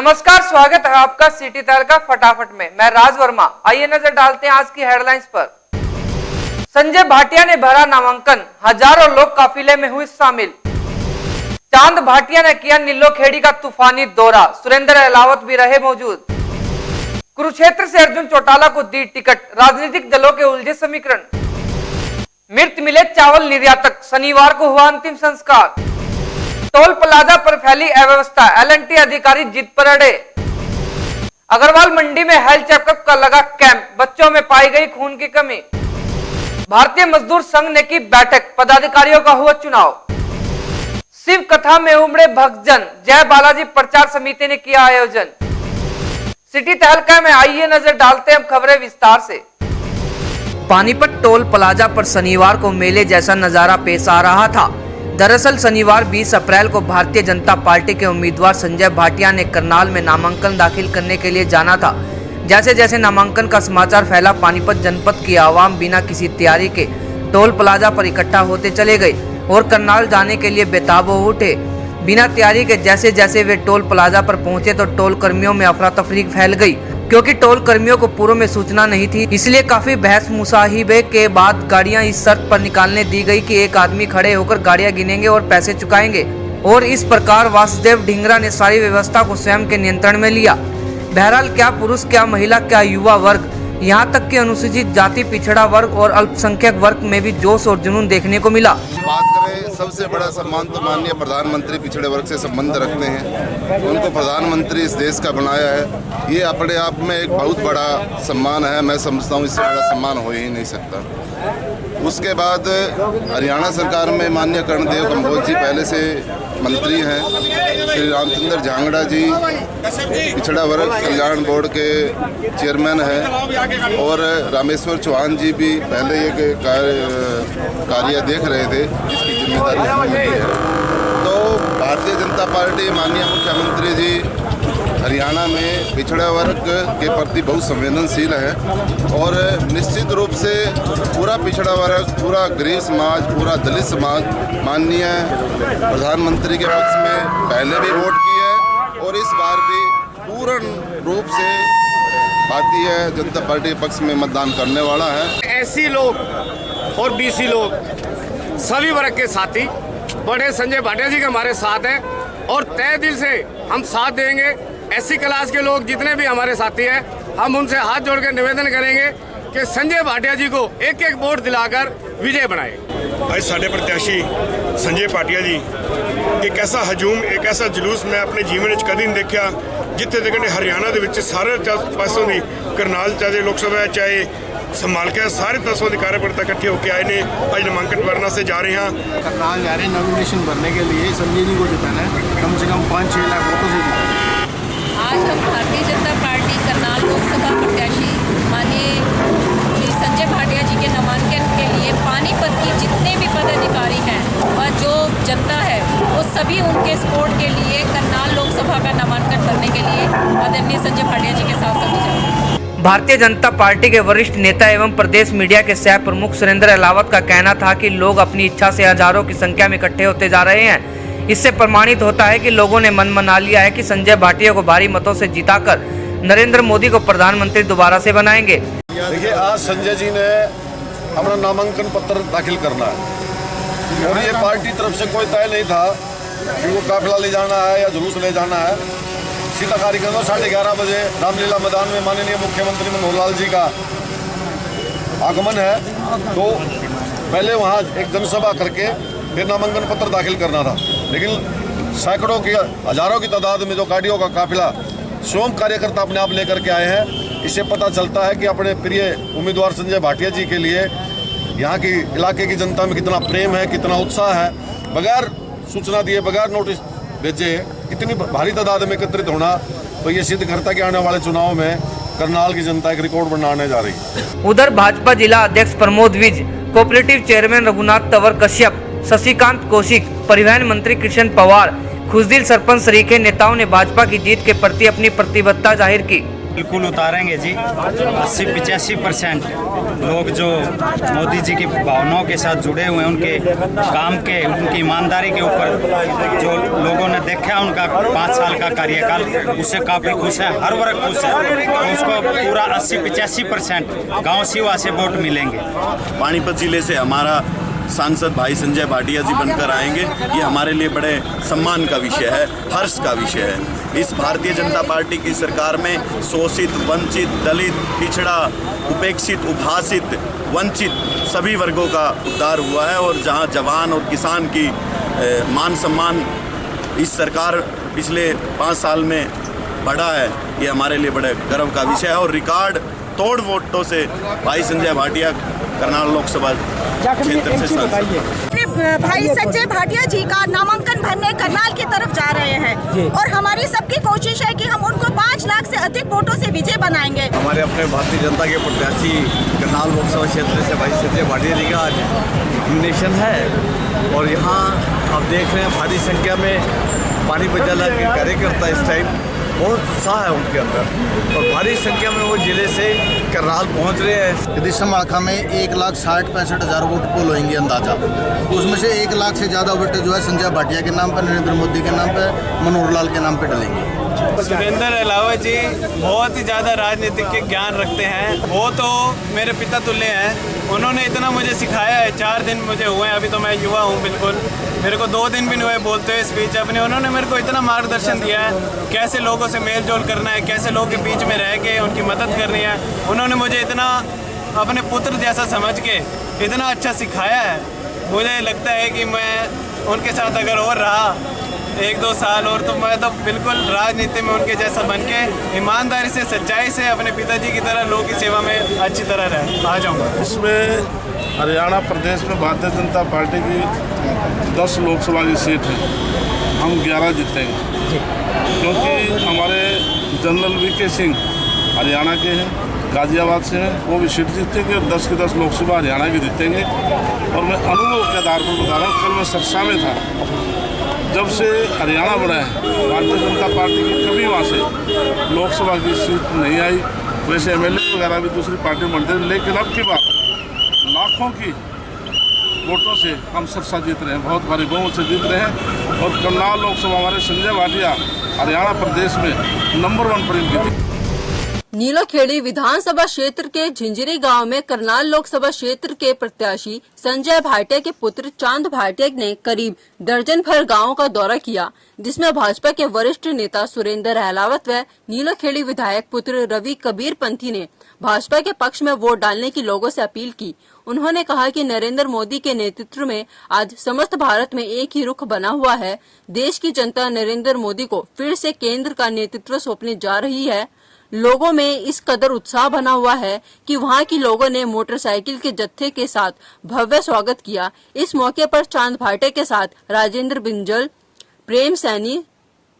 नमस्कार, स्वागत है आपका सिटी तहलका फटाफट में। मैं राज वर्मा। आइए नजर डालते हैं आज की हेडलाइंस पर। संजय भाटिया ने भरा नामांकन, हजारों लोग काफिले में हुए शामिल। चांद भाटिया ने किया नीलोखेड़ी का तूफानी दौरा, सुरेंद्र अहलावत भी रहे मौजूद। कुरुक्षेत्र से अर्जुन चौटाला को दी टिकट, राजनीतिक दलों के उलझे समीकरण। मृत मिले चावल निर्यातक, शनिवार को हुआ अंतिम संस्कार। टोल प्लाजा पर फैली अव्यवस्था, एल&टी अधिकारी जिद पर अड़े। अग्रवाल मंडी में हेल्थ चेकअप का लगा कैंप, बच्चों में पाई गई खून की कमी। भारतीय मजदूर संघ ने की बैठक, पदाधिकारियों का हुआ चुनाव। शिव कथा में उमड़े भक्तजन, जय बालाजी प्रचार समिति ने किया आयोजन। सिटी तहलका में आइए नजर डालते हैं खबरें विस्तार से। पानीपत टोल प्लाजा पर शनिवार को मेले जैसा नजारा पेश आ रहा था। दरअसल शनिवार 20 अप्रैल को भारतीय जनता पार्टी के उम्मीदवार संजय भाटिया ने करनाल में नामांकन दाखिल करने के लिए जाना था। जैसे जैसे नामांकन का समाचार फैला, पानीपत जनपद की आवाम बिना किसी तैयारी के टोल प्लाजा पर इकट्ठा होते चले गए और करनाल जाने के लिए बेताब हो उठे। बिना तैयारी के जैसे जैसे वे टोल प्लाजा पर पहुंचे तो टोल कर्मियों में अफरा तफरी फैल गई। क्योंकि टोल कर्मियों को पूर्व में सूचना नहीं थी, इसलिए काफी बहस मुसाहिबे के बाद गाड़ियां इस शर्त पर निकालने दी गई कि एक आदमी खड़े होकर गाड़ियां गिनेंगे और पैसे चुकाएंगे। और इस प्रकार वासुदेव ढिंगरा ने सारी व्यवस्था को स्वयं के नियंत्रण में लिया। बहरहाल क्या पुरुष, क्या महिला, क्या युवा वर्ग, यहाँ तक कि अनुसूचित जाति, पिछड़ा वर्ग और अल्पसंख्यक वर्ग में भी जोश और जुनून देखने को मिला। बात करें, सबसे बड़ा सम्मान तो माननीय प्रधानमंत्री पिछड़े वर्ग से संबंध रखते हैं। उनको प्रधानमंत्री इस देश का बनाया है, ये अपने आप में एक बहुत बड़ा सम्मान है। मैं समझता हूँ इससे बड़ा सम्मान हो ही नहीं सकता। उसके बाद हरियाणा सरकार में माननीय कर्णदेव कम्बोज जी पहले से मंत्री हैं। श्री रामचंद्र झांगड़ा जी पिछड़ा वर्ग कल्याण बोर्ड के चेयरमैन हैं और रामेश्वर चौहान जी भी पहले ये कार्य देख रहे थे, जिसकी जिम्मेदारी हमें मिली है। तो भारतीय जनता पार्टी माननीय मुख्यमंत्री जी हरियाणा में पिछड़ा वर्ग के प्रति बहुत संवेदनशील है और निश्चित रूप से पूरा पिछड़ा वर्ग, पूरा गरीब समाज, पूरा दलित समाज माननीय प्रधानमंत्री के पक्ष में पहले भी वोट किए और इस बार भी पूर्ण रूप से भारतीय जनता पार्टी के पक्ष में मतदान करने वाला है। एससी लोग और बीसी लोग सभी वर्ग के साथी बड़े संजय भाटिया जी के हमारे साथ हैं और तय दिल से हम साथ देंगे। एससी क्लास के लोग जितने भी हमारे साथी हैं, हम उनसे हाथ जोड़ कर निवेदन करेंगे कि संजय भाटिया जी को एक एक वोट दिलाकर विजय बनाए। आज साढ़े प्रत्याशी संजय भाटिया जी एक ऐसा हजूम, एक ऐसा जुलूस मैं अपने जीवन में कभी नहीं देखा। जिथे देखने हरियाणा के सारे पासों की करनाल चाहे लोक सभा चाहे संभाल के सारे 10 कार्यकर्ता इकट्ठे होकर आए ने। आज नामांकन भरना से जा रहे हैं, करनाल जा रहे हैं नॉमिनेशन भरने के लिए। संजय जी को जिताना है, कम से कम 5-6 लाख वोटों से जिताना है। आज हम भारतीय जनता पार्टी करनाल लोकसभा प्रत्याशी माननीय संजय भाटिया जी के नामांकन के लिए पानीपत की जितने भी पदाधिकारी हैं और जो जनता है वो सभी उनके सपोर्ट के लिए करनाल लोकसभा का नामांकन करने के लिए आदरणीय संजय भाटिया जी के साथ सभी जाएंगे। भारतीय जनता पार्टी के वरिष्ठ नेता एवं प्रदेश मीडिया के सह प्रमुख सुरेंद्र अहलावत का कहना था कि लोग अपनी इच्छा से हजारों की संख्या में इकट्ठे होते जा रहे हैं। इससे प्रमाणित होता है कि लोगों ने मन मना लिया है कि संजय भाटिया को भारी मतों से जिताकर नरेंद्र मोदी को प्रधानमंत्री दोबारा से बनाएंगे। देखिए, आज संजय जी ने अपना नामांकन पत्र दाखिल करना है और ये पार्टी तरफ से कोई तय नहीं था कि वो काफिला ले जाना है या जुलूस ले जाना है। सीधा कार्यक्रम 11:30 बजे रामलीला मैदान में माननीय मुख्यमंत्री मनोहर लाल जी का आगमन है, तो पहले वहाँ एक जनसभा करके फिर नामांकन पत्र दाखिल करना था। लेकिन सैकड़ों की, हजारों की तादाद में जो गाड़ियों का काफिला स्वयं कार्यकर्ता अपने आप लेकर के आए हैं, इससे पता चलता है कि अपने प्रिय उम्मीदवार संजय भाटिया जी के लिए यहाँ की इलाके की जनता में कितना प्रेम है, कितना उत्साह है। बगैर सूचना दिए, बगैर नोटिस भेजे इतनी भारी तादाद में एकत्रित होना, तो ये सिद्ध करता है कि आने वाले चुनाव में करनाल की जनता एक रिकॉर्ड बनाने जा रही है। उधर भाजपा जिला अध्यक्ष प्रमोद विज, कोऑपरेटिव चेयरमैन रघुनाथ तंवर कश्यप, शशिकांत कौशिक, परिवहन मंत्री कृष्ण पवार, खुशदिल सरपंच सरीखे नेताओं ने भाजपा की जीत के प्रति अपनी प्रतिबद्धता जाहिर की। बिल्कुल उतारेंगे जी। 80-85% लोग जो मोदी जी की भावनाओं के साथ जुड़े हुए हैं, उनके काम के, उनकी ईमानदारी के ऊपर जो लोगों ने देखा उनका 5 साल का कार्यकाल, उससे काफ़ी खुश है, हर वर्ग खुश है। तो उसको पूरा 80-85% गाँव सिवा से वोट मिलेंगे। पानीपत जिले से हमारा सांसद भाई संजय भाटिया जी बनकर आएंगे, ये हमारे लिए बड़े सम्मान का विषय है, हर्ष का विषय है। इस भारतीय जनता पार्टी की सरकार में शोषित, वंचित, दलित, पिछड़ा, उपेक्षित, उभासित, वंचित सभी वर्गों का उद्धार हुआ है। और जहां जवान और किसान की मान सम्मान इस सरकार पिछले 5 साल में बढ़ा है, ये हमारे लिए बड़े गर्व का विषय है। और रिकॉर्ड तोड़ वोटों से भाई संजय भाटिया करनाल लोकसभा क्षेत्र से सांसद भाई संजय भाटिया जी का नामांकन भरने करनाल की तरफ जा रहे हैं और हमारी सबकी कोशिश है कि हम उनको 5 लाख से अधिक वोटों से विजय बनाएंगे। हमारे अपने भारतीय जनता के प्रत्याशी करनाल लोकसभा क्षेत्र से भाई संजय भाटिया जी का आज नॉमिनेशन है और यहाँ आप देख रहे हैं भारी संख्या में पानीपत जिला के कार्यकर्ता इस टाइम बहुत उत्साह है उनके अंदर और भारी संख्या में वो जिले से करनाल पहुंच रहे हैं। यदि समाखा में 1,60,65,000 वोट पोल होंगे अंदाजा, उसमें से 1 लाख से ज़्यादा वोट जो है संजय भाटिया के नाम पर, नरेंद्र मोदी के नाम पर, मनोहर लाल के नाम पर डलेंगे। सुरेंद्र अलावा जी बहुत ही ज़्यादा राजनीतिक के ज्ञान रखते हैं, वो तो मेरे पिता तुल्य हैं। उन्होंने इतना मुझे सिखाया है, 4 दिन मुझे हुए हैं, अभी तो मैं युवा हूँ बिल्कुल, मेरे को 2 दिन भी नहीं हुए बोलते हुए स्पीच अपने। उन्होंने मेरे को इतना मार्गदर्शन दिया है, कैसे लोगों से मेल जोल करना है, कैसे लोगों के बीच में रह के उनकी मदद करनी है। उन्होंने मुझे इतना अपने पुत्र जैसा समझ के इतना अच्छा सिखाया है। मुझे लगता है कि मैं उनके साथ अगर और रहा 1-2 साल और, तो मैं तो बिल्कुल राजनीति में उनके जैसा बन के ईमानदारी से, सच्चाई से अपने पिताजी की तरह लोगों की सेवा में अच्छी तरह आ जाऊँगा। इसमें हरियाणा प्रदेश में भारतीय जनता पार्टी की 10 लोकसभा की सीट है, हम 11 जीतेंगे क्योंकि हमारे जनरल वीके सिंह हरियाणा के हैं, गाजियाबाद से हैं, वो भी सीट जीतेंगे और 10 की 10 लोकसभा हरियाणा की जीतेंगे। और मैं अनुभव के आधार पर बता रहा हूँ, कल मैं सरसा में था, जब से हरियाणा बना है भारतीय जनता पार्टी की कभी वहाँ से लोकसभा की सीट नहीं आई। वैसे MLA वगैरह भी दूसरी पार्टी में बनते हैं, लेकिन अब की बात लाखों की वोटों से हम सरसा जीत रहे हैं, बहुत भारी बहुमत से जीत रहे हैं। और करनाल लोकसभा हमारे संजय भाटिया हरियाणा प्रदेश में नंबर 1 पर इनकी। नीलोखेड़ी विधानसभा क्षेत्र के झिंझरी गांव में करनाल लोकसभा क्षेत्र के प्रत्याशी संजय भाटिया के पुत्र चांद भाटिया ने करीब दर्जन भर गांवों का दौरा किया, जिसमें भाजपा के वरिष्ठ नेता सुरेंद्र अहलावत व नीलोखेड़ी विधायक पुत्र रवि कबीर पंथी ने भाजपा के पक्ष में वोट डालने की लोगों से अपील की। उन्होंने कहा कि नरेंद्र मोदी के नेतृत्व में आज समस्त भारत में एक ही रुख बना हुआ है। देश की जनता नरेंद्र मोदी को फिर से केंद्र का नेतृत्व सौंपने जा रही है। लोगों में इस कदर उत्साह बना हुआ है कि वहां की लोगों ने मोटरसाइकिल के जत्थे के साथ भव्य स्वागत किया। इस मौके पर चांद भाटिया के साथ राजेंद्र बिंजल, प्रेम सैनी,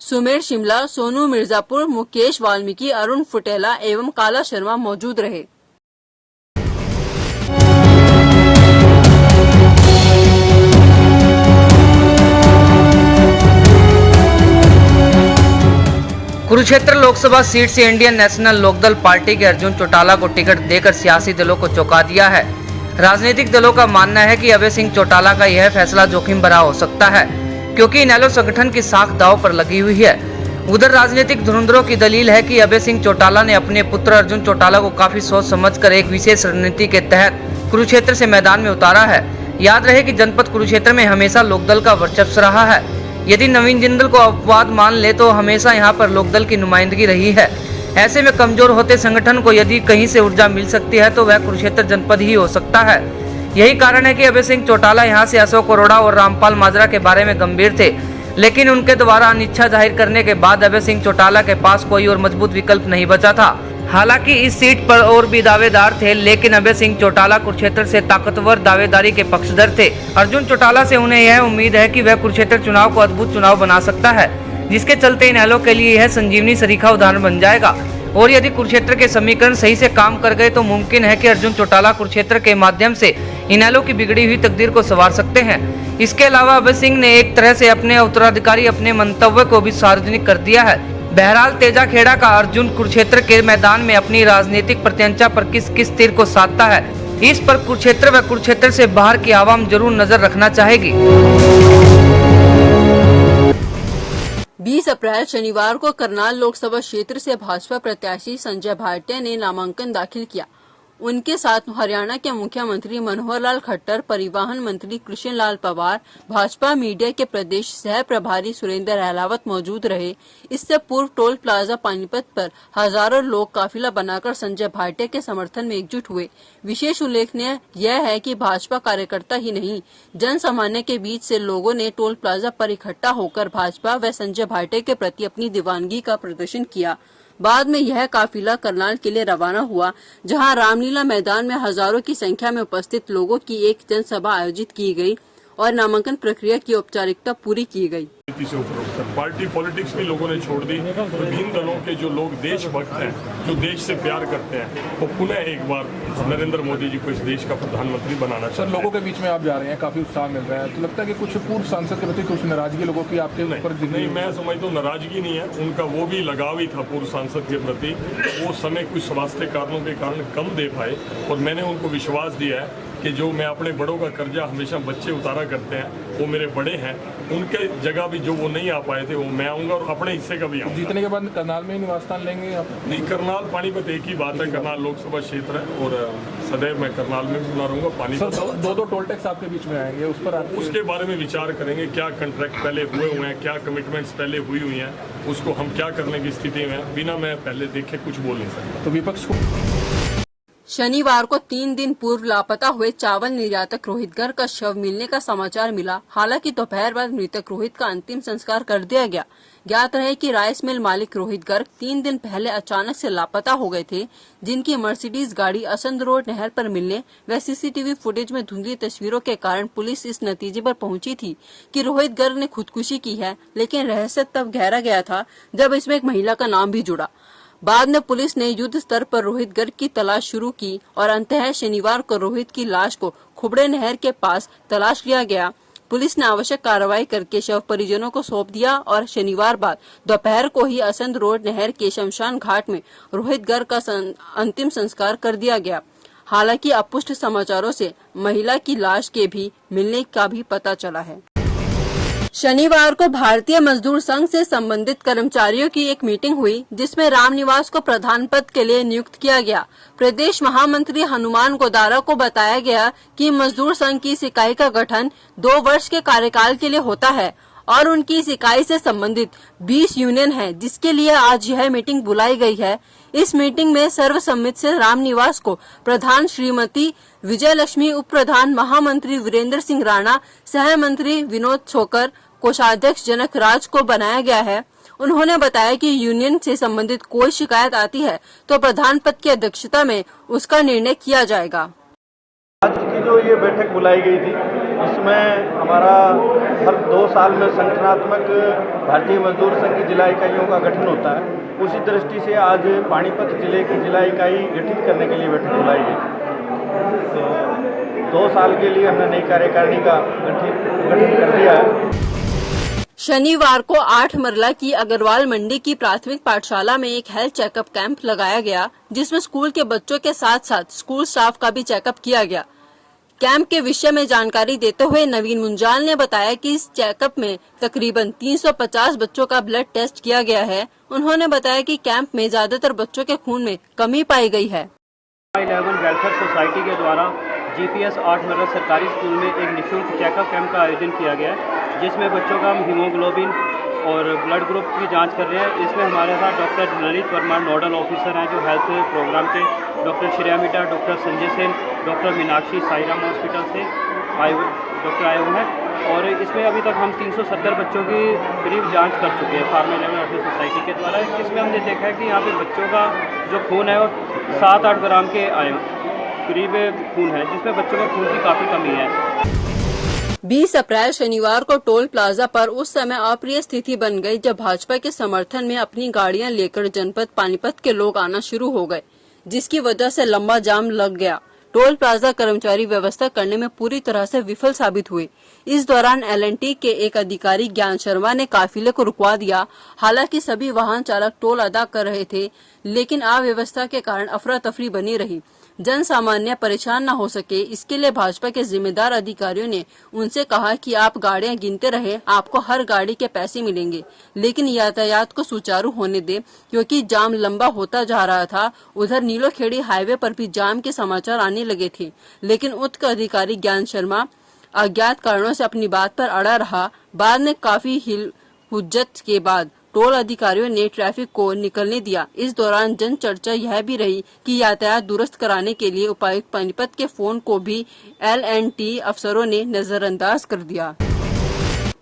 सुमेर शिमला, सोनू मिर्जापुर, मुकेश वाल्मीकि, अरुण फुटेला एवं काला शर्मा मौजूद रहे। कुरुक्षेत्र लोकसभा सीट से इंडियन नेशनल लोकदल पार्टी के अर्जुन चौटाला को टिकट देकर सियासी दलों को चौंका दिया है। राजनीतिक दलों का मानना है कि अभय सिंह चौटाला का यह फैसला जोखिम भरा हो सकता है, क्योंकि इनेलो संगठन की साख दांव पर लगी हुई है। उधर राजनीतिक धुरंधरों की दलील है कि अभय सिंह चौटाला ने अपने पुत्र अर्जुन चौटाला को काफी सोच समझकर एक विशेष रणनीति के तहत कुरुक्षेत्र से मैदान में उतारा है। याद रहे कि जनपद कुरुक्षेत्र में हमेशा लोकदल का वर्चस्व रहा है। यदि नवीन जिंदल को अपवाद मान ले तो हमेशा यहाँ पर लोकदल की नुमाइंदगी रही है। ऐसे में कमजोर होते संगठन को यदि कहीं से ऊर्जा मिल सकती है तो वह कुरुक्षेत्र जनपद ही हो सकता है। यही कारण है कि अभय सिंह चौटाला यहाँ से अशोक अरोड़ा और रामपाल माजरा के बारे में गंभीर थे, लेकिन उनके द्वारा अनिच्छा जाहिर करने के बाद अभय सिंह चौटाला के पास कोई और मजबूत विकल्प नहीं बचा था। हालांकि इस सीट पर और भी दावेदार थे, लेकिन अभय सिंह चौटाला कुरुक्षेत्र से ताकतवर दावेदारी के पक्षधर थे। अर्जुन चौटाला से उन्हें यह उम्मीद है कि वह कुरुक्षेत्र चुनाव को अद्भुत चुनाव बना सकता है, जिसके चलते इनेलो के लिए यह संजीवनी सरीखा उदाहरण बन जाएगा। और यदि कुरुक्षेत्र के समीकरण सही से काम कर गए तो मुमकिन है कि अर्जुन चौटाला कुरुक्षेत्र के माध्यम से इनेलो की बिगड़ी हुई तकदीर को संवार सकते हैं। इसके अलावा अभय सिंह ने एक तरह से अपने उत्तराधिकारी अपने मंतव्य को भी सार्वजनिक कर दिया है। बहरहाल तेजा खेड़ा का अर्जुन कुरुक्षेत्र के मैदान में अपनी राजनीतिक प्रत्यंचा पर किस किस तीर को साधता है, इस पर कुरुक्षेत्र व कुरुक्षेत्र से बाहर की आवाम जरूर नजर रखना चाहेगी। 20 अप्रैल शनिवार को करनाल लोकसभा क्षेत्र से भाजपा प्रत्याशी संजय भाटिया ने नामांकन दाखिल किया। उनके साथ हरियाणा के मुख्यमंत्री मनोहर लाल खट्टर, परिवहन मंत्री कृष्ण लाल पंवार, भाजपा मीडिया के प्रदेश सह प्रभारी सुरेंद्र अहलावत मौजूद रहे। इससे पूर्व टोल प्लाजा पानीपत पर हजारों लोग काफिला बनाकर संजय भाटिया के समर्थन में एकजुट हुए। विशेष उल्लेखनीय यह है कि भाजपा कार्यकर्ता ही नहीं, जन सामान्य के बीच से लोगों ने टोल प्लाजा पर इकट्ठा होकर भाजपा व संजय भाटिया के प्रति अपनी दीवानगी का प्रदर्शन किया। बाद में यह काफिला करनाल के लिए रवाना हुआ, जहां रामलीला मैदान में हजारों की संख्या में उपस्थित लोगों की एक जनसभा आयोजित की गई और नामांकन प्रक्रिया की औपचारिकता पूरी की गई। से ऊपर उठकर पार्टी पॉलिटिक्स भी लोगों ने छोड़ दी। विभिन्न दलों के जो लोग देशभक्त हैं, जो देश से प्यार करते हैं, वो पुनः एक बार नरेंद्र मोदी जी को इस देश का प्रधानमंत्री बनाना चाहिए। सर, लोगों के बीच में आप जा रहे हैं, काफी उत्साह मिल रहा है, तो लगता है कि कुछ पूर्व सांसद के प्रति कुछ नाराजगी लोगों की आपके ऊपर? नहीं, मैं समझता हूँ नाराजगी नहीं है, उनका वो भी लगाव ही था पूर्व सांसद के प्रति। वो समय कुछ स्वास्थ्य कारणों के कारण कम दे पाए और मैंने उनको विश्वास दिया है कि जो मैं अपने बड़ों का कर्जा हमेशा बच्चे उतारा करते हैं, वो मेरे बड़े हैं, उनके जगह भी जो वो नहीं आ पाए थे वो मैं आऊँगा और अपने हिस्से का भी आऊँगा। जीतने के बाद करनाल में ही निवास स्थान लेंगे आप? नहीं, करनाल पानीपत एक ही बात है, करनाल लोकसभा क्षेत्र है और सदैव मैं करनाल में भी बना रहूँगा। पानीपत दो टोल टैक्स आपके बीच में आएंगे, उस पर उसके बारे में विचार करेंगे। क्या कॉन्ट्रैक्ट पहले हुए हैं, क्या कमिटमेंट्स पहले हुई हैं, उसको हम क्या करने की स्थिति में, बिना मैं पहले देखे कुछ बोल नहीं सकता। तो विपक्ष को शनिवार को 3 दिन पूर्व लापता हुए चावल निर्यातक रोहित गर्ग का शव मिलने का समाचार मिला। हालांकि दोपहर बाद मृतक रोहित का अंतिम संस्कार कर दिया गया। ज्ञात रहे कि राइस मिल मालिक रोहित गर्ग 3 दिन पहले अचानक से लापता हो गए थे, जिनकी मर्सिडीज गाड़ी असंध रोड नहर पर मिलने व सीसीटीवी फुटेज में धुंधली तस्वीरों के कारण पुलिस इस नतीजे पर पहुंची थी कि रोहित गर्ग ने खुदकुशी की है। लेकिन रहस्य तब गहरा गया था जब इसमें एक महिला का नाम भी जुड़ा। बाद में पुलिस ने युद्ध स्तर पर रोहित गर्ग की तलाश शुरू की और अंततः शनिवार को रोहित की लाश को खुबड़े नहर के पास तलाश लिया गया। पुलिस ने आवश्यक कार्रवाई करके शव परिजनों को सौंप दिया और शनिवार बाद दोपहर को ही असंध रोड नहर के शमशान घाट में रोहित गर्ग का अंतिम संस्कार कर दिया गया। हालांकि अपुष्ट समाचारों से महिला की लाश के भी मिलने का भी पता चला है। शनिवार को भारतीय मजदूर संघ से संबंधित कर्मचारियों की एक मीटिंग हुई, जिसमें रामनिवास को प्रधान पद के लिए नियुक्त किया गया। प्रदेश महामंत्री हनुमान गोदारा को बताया गया कि मजदूर संघ की इस इकाई का गठन 2 वर्ष के कार्यकाल के लिए होता है और उनकी इस इकाई से संबंधित 20 यूनियन है, जिसके लिए आज यह मीटिंग बुलाई गई है। इस मीटिंग में सर्वसम्मति से रामनिवास को प्रधान श्रीमती विजय लक्ष्मी, उप प्रधान महामंत्री वीरेंद्र सिंह राणा, सह मंत्री विनोद छोकर, कोषाध्यक्ष जनक राज को बनाया गया है। उन्होंने बताया कि यूनियन से संबंधित कोई शिकायत आती है तो प्रधान पद की अध्यक्षता में उसका निर्णय किया जाएगा। आज की जो ये बैठक बुलाई गई थी, इसमें हमारा हर 2 साल में संगठनात्मक भारतीय मजदूर संघ की जिला इकाइयों का गठन होता है। उसी दृष्टि से आज पानीपत जिले की जिला इकाई गठित करने के लिए बैठक बुलाई गई। तो 2 साल के लिए हमने नई कार्यकारिणी का गठन कर दिया है। शनिवार को 8 मरला की अग्रवाल मंडी की प्राथमिक पाठशाला में एक हेल्थ चेकअप कैंप लगाया गया, जिसमें स्कूल के बच्चों के साथ साथ स्कूल स्टाफ का भी चेकअप किया गया। कैंप के विषय में जानकारी देते हुए नवीन मुंजाल ने बताया कि इस चेकअप में तकरीबन 350 बच्चों का ब्लड टेस्ट किया गया है। उन्होंने बताया कि कैंप में ज्यादातर बच्चों के खून में कमी पाई गई है। 11 वेलफेयर सोसाइटी के द्वारा GPS 8 मरला सरकारी स्कूल में एक निःशुल्क चेकअप कैंप का आयोजन किया गया है, जिसमें बच्चों का हीमोग्लोबिन और ब्लड ग्रुप की जांच कर रहे हैं। इसमें हमारे साथ doctor Lalit Verma nodal officer हैं जो हेल्थ प्रोग्राम के, डॉक्टर श्रेया मिटा, doctor Sanjay Sen, doctor Meenakshi Sairam hospital से डॉक्टर आए हुए हैं। और इसमें अभी तक हम 370 बच्चों की करीब जांच कर चुके हैं फार्मा 11 सोसाइटी के द्वारा। इसमें हमने देखा है कि यहाँ पे बच्चों का जो खून है वो 7-8 ग्राम के करीब खून है, जिसमें बच्चों में खून की काफ़ी कमी है। 20 अप्रैल शनिवार को टोल प्लाजा पर उस समय अप्रिय स्थिति बन गई जब भाजपा के समर्थन में अपनी गाड़ियां लेकर जनपद पानीपत के लोग आना शुरू हो गए, जिसकी वजह से लंबा जाम लग गया। टोल प्लाजा कर्मचारी व्यवस्था करने में पूरी तरह से विफल साबित हुए। इस दौरान LNT के एक अधिकारी ज्ञान शर्मा ने काफिले को रुकवा दिया। हालांकि सभी वाहन चालक टोल अदा कर रहे थे, लेकिन अव्यवस्था के कारण अफरा तफरी बनी रही। जन सामान्य परेशान न हो सके, इसके लिए भाजपा के जिम्मेदार अधिकारियों ने उनसे कहा कि आप गाड़ियां गिनते रहे, आपको हर गाड़ी के पैसे मिलेंगे, लेकिन यातायात को सुचारू होने दे, क्योंकि जाम लंबा होता जा रहा था। उधर नीलोखेड़ी हाईवे पर भी जाम के समाचार आने लगे थे, लेकिन उच्च अधिकारी ज्ञान शर्मा अज्ञात कारणों से अपनी बात पर अड़ा रहा। बाद में काफी हिल हुज्जत के बाद टोल अधिकारियों ने ट्रैफिक को निकलने दिया। इस दौरान जन चर्चा यह भी रही कि यातायात दुरुस्त कराने के लिए उपायुक्त पानीपत के फोन को भी LNT अफसरों ने नजरअंदाज कर दिया।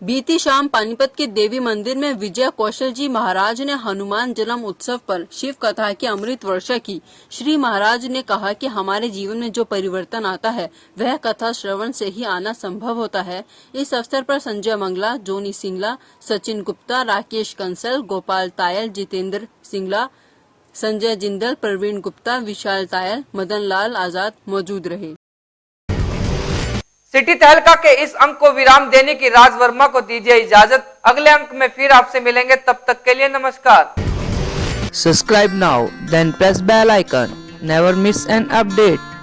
बीती शाम पानीपत के देवी मंदिर में विजय कौशल जी महाराज ने हनुमान जन्म उत्सव पर शिव कथा की अमृत वर्षा की। श्री महाराज ने कहा कि हमारे जीवन में जो परिवर्तन आता है वह कथा श्रवण से ही आना संभव होता है। इस अवसर पर संजय मंगला, जोनी सिंगला, सचिन गुप्ता, राकेश कंसल, गोपाल तायल, जितेंद्र सिंगला, संजय जिंदल, प्रवीण गुप्ता, विशाल तायल, मदन लाल आजाद मौजूद रहे। सिटी तहलका के इस अंक को विराम देने की राज वर्मा को दीजिए इजाजत। अगले अंक में फिर आपसे मिलेंगे, तब तक के लिए नमस्कार। Subscribe now, then press bell icon. Never miss an update.